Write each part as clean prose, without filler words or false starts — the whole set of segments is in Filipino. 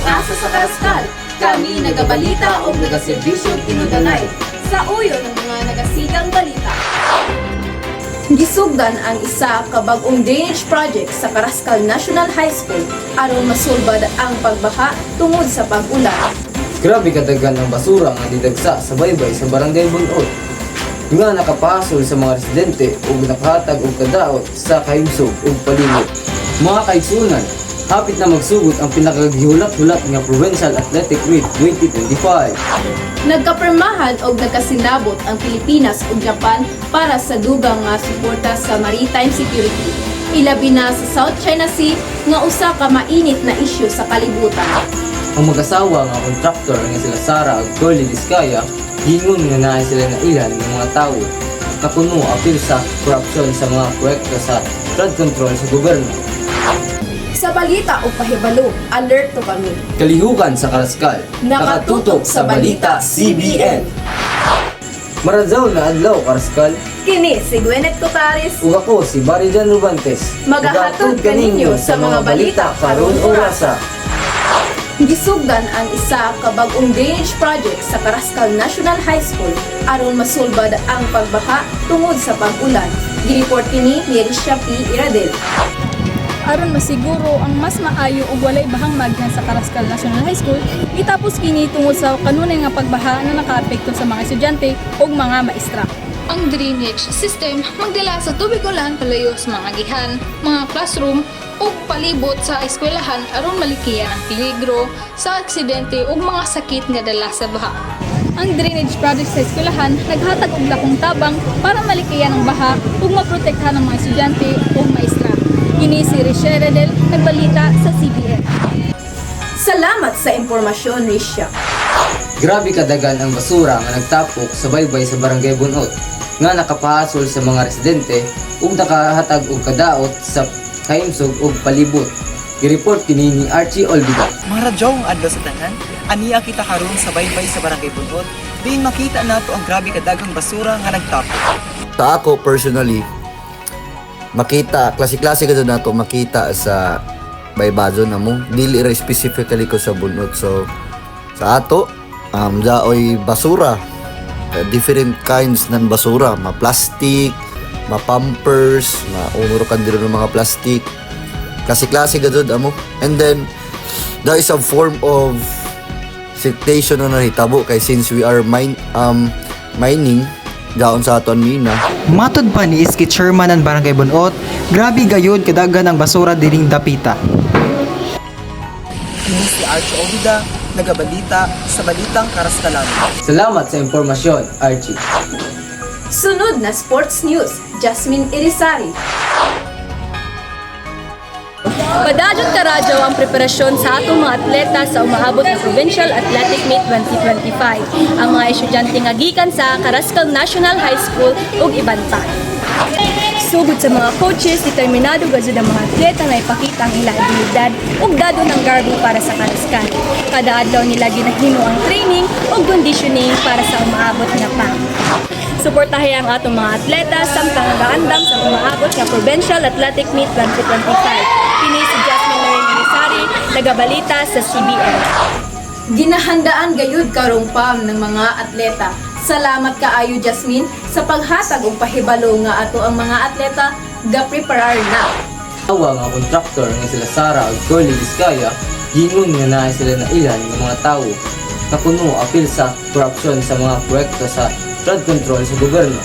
Asa sa Karaskal, kami nagabalita o nagaserbisyo tinudanay sa uyo ng mga nagasigang balita. Gisugdan ang isa ka bag-ong drainage project sa Karaskal National High School aron masulbad ang pagbaha tungod sa pag-ulan. Grabe kadagan ang basura nga didagsa sa baybay sa Barangay Bunot. Nga nakapasol sa mga residente ug nakahatag og kadaot sa kahimsog ug palimot. Mga kaigsunan, hapit na magsugod ang pinakagihulat-hulat nga Provincial Athletic Meet 2025. Nagkapirmahan o nagkasinabot ang Pilipinas ug Japan para sa dugang nga suporta sa maritime security. Ilabi na sa South China Sea nga usa ka mainit na isyu sa kalibutan. Ang mag-asawa nga kontraktor nga sila Sara ug Curly Vizcaya, hingon nga naay sila na ilan ng mga tawo. Napuno apil sa korupsyon sa mga proyekto sa flood control sa gobyerno. Sa balita o pahibalo, alerto kami. Kalihukan sa Karaskal, Nakatutok sa balita, CBN. Maradzaw na adlaw Karaskal, Kini si Gwyneth Cotares. ug ako si Barijan Rubantes. Magahatod kaninyo sa mga balita karon orasa. Gisugdan ang isa ka bag-ong drainage project sa Karaskal National High School aron masulbad ang pagbaha tungod sa pag-ulan. Gireport kini ni Risha P. Iradel. Aron masiguro ang mas maayo ug walay bahang magyan sa Karaskal National High School, gitapos kini tungod sa kanunay nga pagbaha na nakaapekto sa mga estudyante ug mga maestra. Ang drainage system magdala sa tubig ulan palayo sa mga gihan, mga classroom ug palibot sa eskwelahan aron malikiyan ang peligro sa aksidente ug mga sakit nga dala sa baha. Ang drainage project sa eskwelahan naghatag og lakong tabang para malikiyan ang baha ug maprotektahan ang mga estudyante ug maestra. Kini si Risha Redel, nagbalita sa CBN. Salamat sa impormasyon, Risha. Grabe kadagan ang basura nga nagtapok sa baybay sa Barangay Bunot nga nakapahasol sa mga residente ug nakahatag og kadaot sa kahimsog ug palibot. Gireport kini ni Archie Olvida. Mga radyong adlaw sa tanan, aniya kita karon sa baybay sa Barangay Bunot, diin makita nato ang grabe kadagang basura nga nagtapok. Sa ako personally, makita, klase-klase ka doon nato makita sa baybazo na mo. Dili ra specifically ko sa Bunot. So, sa ato, daoy basura. Different kinds ng basura. Ma-plastic, ma-pampers, ma-unurokan din ng mga plastic. Klase-klase ka doon amo. And then, there is a form of citation na nahitabo kay since we are mining gaon sa aton mina. Matod pa ni Iski Chairman ng Barangay Bunot, grabe gayud kadagan ang basura dining dapita. Kini si Archie Ovida, nagabalita sa Balitang Karaskalan. Salamat sa impormasyon, Archie. Sunod na sports news, Jasmine Irizarry. Padadyon karadyo ang preparasyon sa atong mga atleta sa umaabot na Provincial Athletic Meet 2025. Ang mga estudyante nga gikan sa Karaskal National High School ug Ibantay. Sugod sa mga coaches, determinado gazud ang mga atleta nga ipakita ang ilang abilidad ug dado ng garbo para sa Karaskal. Kada adlaw nila ginahimo ang training ug conditioning para sa umaabot nga pa. Suportahay ang atong mga atleta samtang nagaandam sa umaabot nga Provincial Athletic Meet 2025. Kini si Jasmine Irizarry, nagabalita sa CBN. Ginahandaan gayud karong pam ng mga atleta. Salamat kaayo, Jasmine, sa paghatag og pahibalo nga ato ang mga atleta ga-preparar na. Awa nga kontraktor nga sila Sara ug Curly Vizcaya, hingon nga naay sila na ilan ng mga tawo. Napuno apil sa korupsyon sa mga proyekto sa flood control sa gobyerno.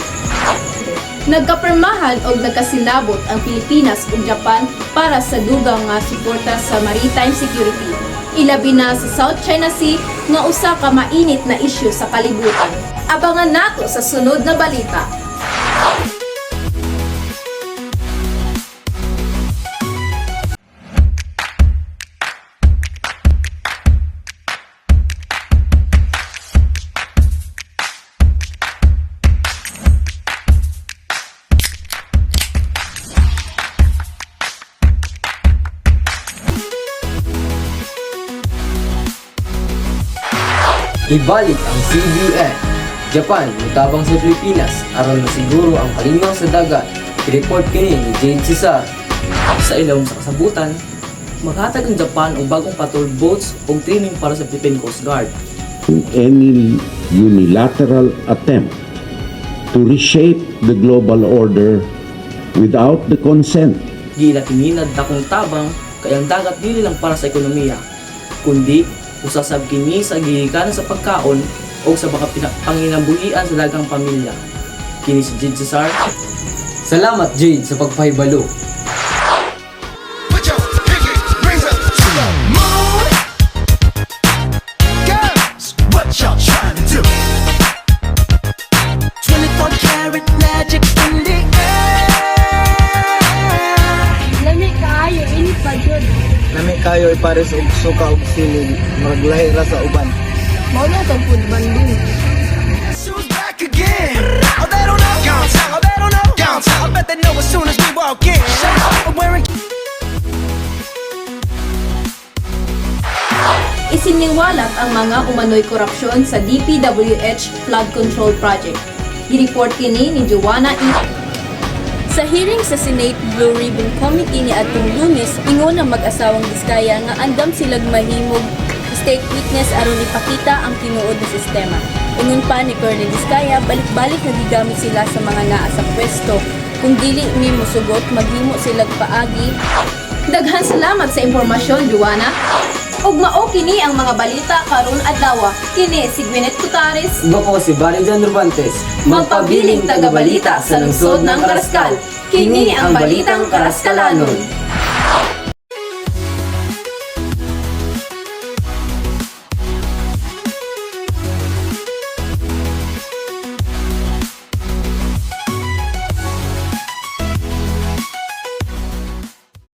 Nagkapirmahan o nagkasinabot ang Pilipinas ug Japan para sa dugang nga suporta sa maritime security. Ilabi na sa South China Sea nga usa ka mainit na isyu sa kalibutan. Abangan nato sa sunod na balita. Ibalik ang CBN. Japan, mutabang sa Pilipinas, aron masiguro ang kalinaw sa dagat. I-report kini ni Jane Cesar. Sa ilawom sa kasabutan, Maghatag ang Japan og bagong patrol boats ug training para sa Philippine Coast Guard. Any unilateral attempt to reshape the global order without the consent Gilatinginad dakong tabang kay ang dagat dili lang para sa ekonomiya, kundi usasab kini sa gihikanan sa pagkaon o sa baka panginabuhian sa daghang pamilya. Kini si Jade Cesar. Salamat Jade sa pagpahibalo. Nami kayo ipares og suka og siling, maglahi ra sa uban. Maulo tong food banding. Isiniwalat ang mga umano'y korupsyon sa DPWH Flood Control Project. Gireport kini ni Joanna E. Sa hearing sa Senate Blue Ribbon Committee ni atong Lunes, ingon ang mag-asawang Diskaya nga andam silag mahimog state witness aron ipakita ang tinuod na sistema. Ingon pa ni Colonel Diskaya, balik-balik na gigamit sila sa mga naa sa pwesto. Kung dili mi mosugot, maghimo silag paagi. Daghan salamat sa impormasyon, Joanna. Ug mao kini ang mga balita karon adlaw. Kini si Gwyneth Cutares, Ug ako si Barinjan Rubantes, magpabiling tagabalita sa lungsod ng Karaskal. Kini ang Balitang Karaskalanon.